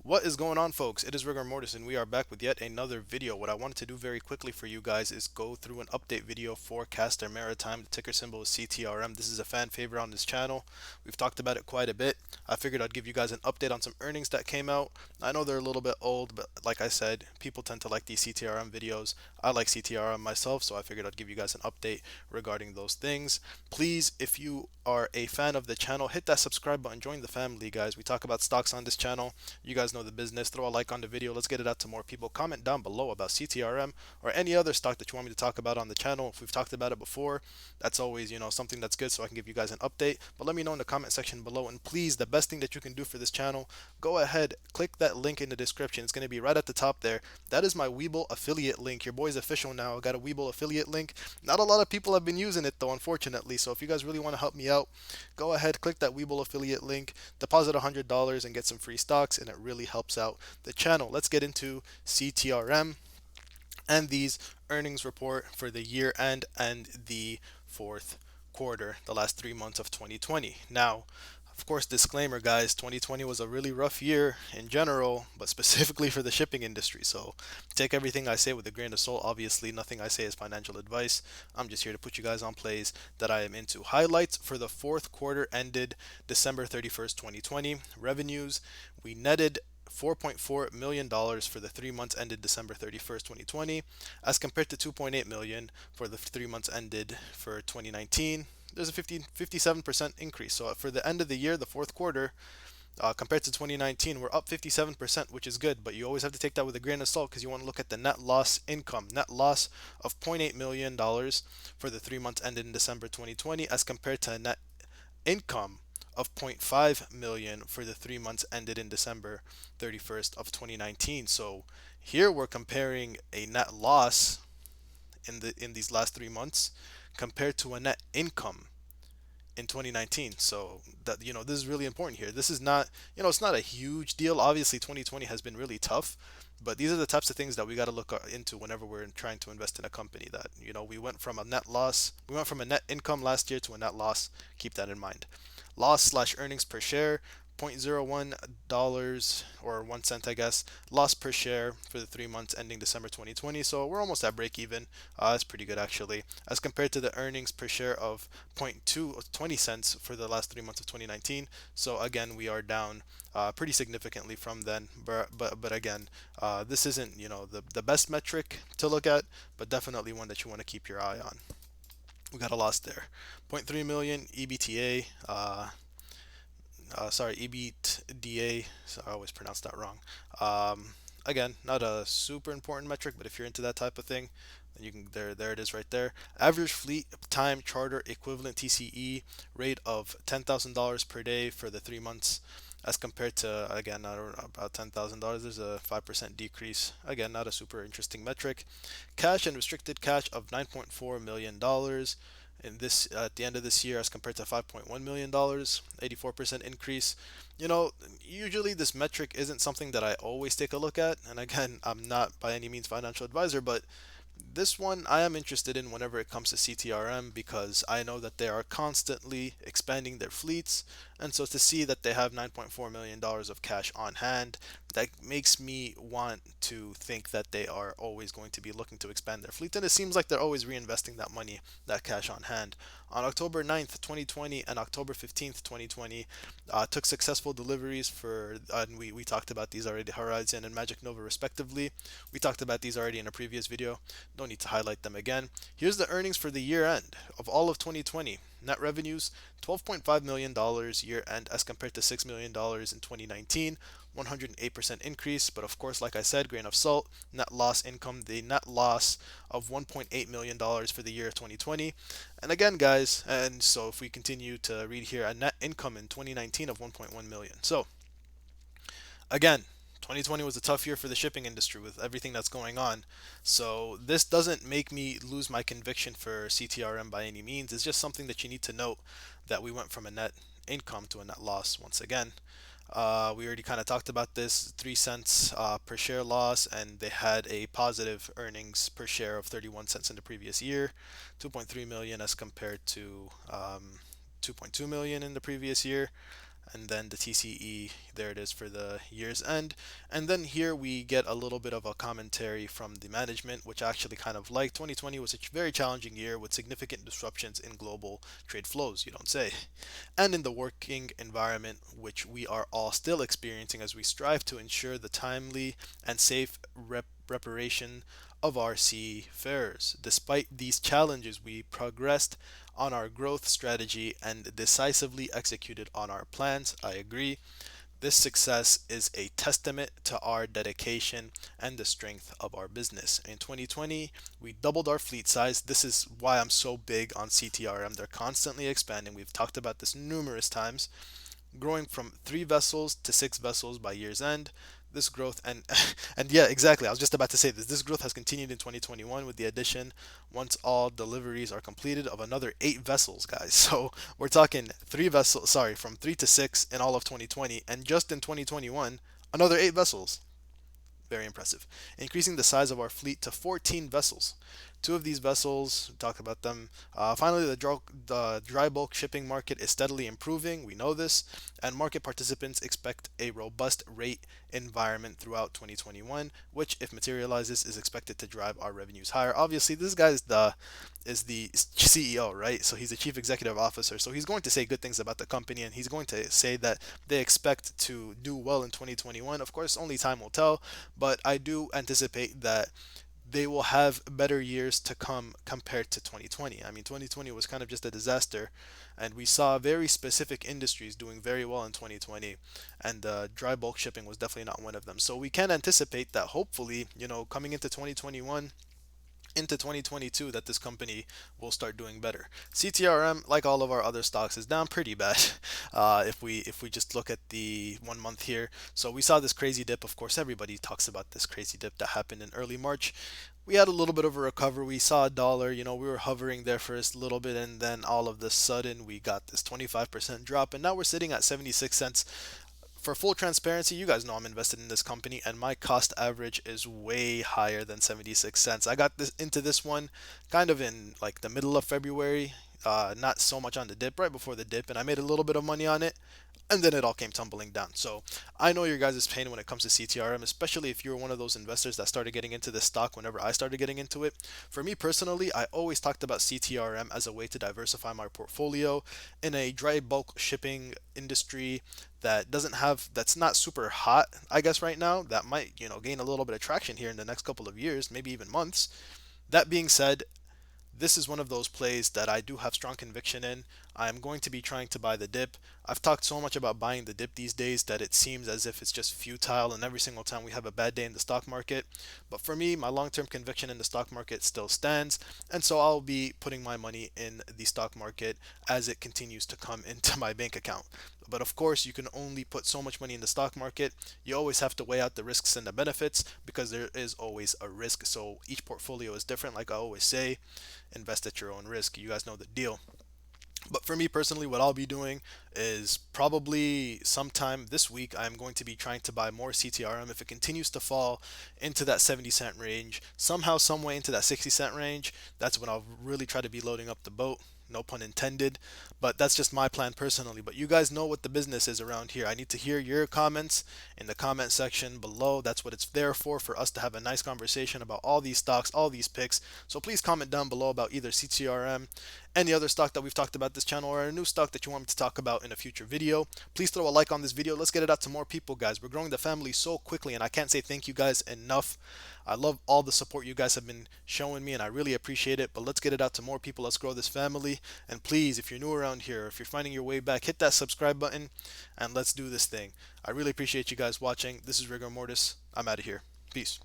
What is going on, folks? It is Rigor Mortis, and we are back with yet another video. What I wanted to do very quickly for you guys is go through an update video for Castor Maritime. The ticker symbol is CTRM. This is a fan favorite on this channel. We've talked about it quite a bit. I figured I'd give you guys an update on some earnings that came out. I know they're a little bit old, but like I said, people tend to like these CTRM videos. I like CTRM myself, so I figured I'd give you guys an update regarding those things. Please, if you are a fan of the channel, hit that subscribe button, join the family, guys. We talk about stocks on this channel. You guys know the business. Throw a like on the video. Let's get it out to more people. Comment down below about CTRM or any other stock that you want me to talk about on the channel. If we've talked about it before, that's always, something that's good, so I can give you guys an update. But let me know in the comment section below. And please, the best thing that you can do for this channel, go ahead, click that link in the description. It's going to be right at the top there. That is my Webull affiliate link. Your boy's official now. I got a Webull affiliate link. Not a lot of people have been using it though, unfortunately. So if you guys really want to help me out, go ahead, click that Webull affiliate link, deposit $100 and get some free stocks, and it really helps out the channel. Let's get into CTRM and these earnings report for the year end and the fourth quarter, the last 3 months of 2020. Now, of course, disclaimer, guys, 2020 was a really rough year in general, but specifically for the shipping industry. So take everything I say with a grain of salt. Obviously, nothing I say is financial advice. I'm just here to put you guys on plays that I am into. Highlights for the fourth quarter ended December 31st, 2020. Revenues, we netted $4.4 million for the 3 months ended December 31st, 2020, as compared to $2.8 million for the 3 months ended for 2019. There's a 57% increase. So for the end of the year, the fourth quarter, compared to 2019, we're up 57%, which is good, but you always have to take that with a grain of salt because you want to look at the net loss income. Net loss of $0.8 million for the 3 months ended in December 2020, as compared to a net income of zero point 0.5 million for the 3 months ended in December 31st of 2019. So here we're comparing a net loss in these last 3 months compared to a net income in 2019. So that this is really important here. This is not, it's not a huge deal. Obviously 2020 has been really tough, but these are the types of things that we got to look into whenever we're trying to invest in a company. That we went from a net income last year to a net loss. Keep that in mind. Loss slash earnings per share, $0.01 or 1 cent, I guess, loss per share for the 3 months ending December 2020. So we're almost at break even. That's pretty good actually, as compared to the earnings per share of zero point 20 cents for the last 3 months of 2019. So again, we are down pretty significantly from then. But again, this isn't the best metric to look at, but definitely one that you want to keep your eye on. We got a loss there. zero point 0.3 million EBTA. Sorry, EBITDA. So I always pronounce that wrong. Again, not a super important metric, but if you're into that type of thing, then you can there it is right there. Average fleet time charter equivalent TCE rate of $10,000 per day for the 3 months, as compared to, again, I don't know, about $10,000. There's a 5% decrease. Again, not a super interesting metric. Cash and restricted cash of $9.4 million in this at the end of this year, as compared to $5.1 million, 84% increase. Usually this metric isn't something that I always take a look at, and again, I'm not by any means financial advisor, but this one I am interested in whenever it comes to CTRM, because I know that they are constantly expanding their fleets, and so to see that they have $9.4 million of cash on hand, that makes me want to think that they are always going to be looking to expand their fleet, and it seems like they're always reinvesting that money, that cash on hand. On October 9th, 2020 and October 15th, 2020, took successful deliveries for, and we talked about these already, Horizon and Magic Nova respectively. We talked about these already in a previous video. No need to highlight them again. Here's the earnings for the year end of all of 2020. Net revenues, $12.5 million year end, as compared to $6 million in 2019. 108% increase, but of course, like I said, grain of salt. Net loss income, the net loss of $1.8 million for the year of 2020. And again, guys, and so if we continue to read here, a net income in 2019 of 1.1 million. So again, 2020 was a tough year for the shipping industry with everything that's going on. So this doesn't make me lose my conviction for CTRM by any means. It's just something that you need to note, that we went from a net income to a net loss once again. We already kind of talked about this, 3 cents per share loss, and they had a positive earnings per share of 31 cents in the previous year, 2.3 million as compared to 2.2 million in the previous year. and then the TCE, there it is for the year's end. And then here we get a little bit of a commentary from the management, which I actually kind of like. 2020 was a very challenging year with significant disruptions in global trade flows, you don't say, and in the working environment, which we are all still experiencing as we strive to ensure the timely and safe reparation of our seafarers. Despite these challenges, we progressed on our growth strategy and decisively executed on our plans. I agree. This success is a testament to our dedication and the strength of our business. In 2020, we doubled our fleet size. This is why I'm so big on CTRM. They're constantly expanding. We've talked about this numerous times, growing from 3 vessels to 6 vessels by year's end. This growth and yeah, exactly. I was just about to say this. This growth has continued in 2021 with the addition, once all deliveries are completed, of another 8 vessels, guys. So we're talking 3 vessels. Sorry, from 3 to 6 in all of 2020, and just in 2021, another 8 vessels. Very impressive. Increasing the size of our fleet to 14 vessels. 2 of these vessels, talk about them. Finally, the dry bulk shipping market is steadily improving. We know this, and market participants expect a robust rate environment throughout 2021, which, if materializes, is expected to drive our revenues higher. Obviously, this guy is the CEO, right? So he's the chief executive officer. So he's going to say good things about the company, and he's going to say that they expect to do well in 2021. Of course, only time will tell, but I do anticipate that they will have better years to come compared to 2020. I mean, 2020 was kind of just a disaster, and we saw very specific industries doing very well in 2020, and dry bulk shipping was definitely not one of them. So we can anticipate that hopefully, coming into 2021, into 2022, that this company will start doing better. CTRM, like all of our other stocks, is down pretty bad. If we just look at the 1 month here, so we saw this crazy dip. Of course, everybody talks about this crazy dip that happened in early March. We had a little bit of a recovery. We saw a dollar. We were hovering there for a little bit, and then all of the sudden we got this 25% drop, and now we're sitting at 76 cents. For full transparency, you guys know I'm invested in this company, and my cost average is way higher than 76 cents. I got into this one kind of in like the middle of February, not so much on the dip, right before the dip, and I made a little bit of money on it, and then it all came tumbling down. So I know your guys' pain when it comes to CTRM, especially if you're one of those investors that started getting into this stock whenever I started getting into it. For me personally, I always talked about CTRM as a way to diversify my portfolio in a dry bulk shipping industry that's not super hot, I guess, right now. That might, gain a little bit of traction here in the next couple of years, maybe even months. That being said, this is one of those plays that I do have strong conviction in. I'm going to be trying to buy the dip. I've talked so much about buying the dip these days that it seems as if it's just futile, and every single time we have a bad day in the stock market. But for me, my long term conviction in the stock market still stands, and so I'll be putting my money in the stock market as it continues to come into my bank account. But of course, you can only put so much money in the stock market. You always have to weigh out the risks and the benefits, because there is always a risk. So each portfolio is different. Like I always say, invest at your own risk. You guys know the deal. But for me personally, what I'll be doing is probably sometime this week, I'm going to be trying to buy more CTRM. If it continues to fall into that 70 cent range, somehow, some way into that 60 cent range, that's when I'll really try to be loading up the boat. No pun intended. But that's just my plan personally. But you guys know what the business is around here. I need to hear your comments in the comment section below. That's what it's there for us to have a nice conversation about all these stocks, all these picks. So please comment down below about either CTRM, any other stock that we've talked about this channel, or a new stock that you want me to talk about in a future video. Please throw a like on this video. Let's get it out to more people, guys. We're growing the family so quickly, and I can't say thank you guys enough. I love all the support you guys have been showing me, and I really appreciate it. But let's get it out to more people. Let's grow this family. And please, if you're new around here, if you're finding your way back, hit that subscribe button, and let's do this thing. I really appreciate you guys watching. This is Rigor Mortis. I'm out of here. Peace.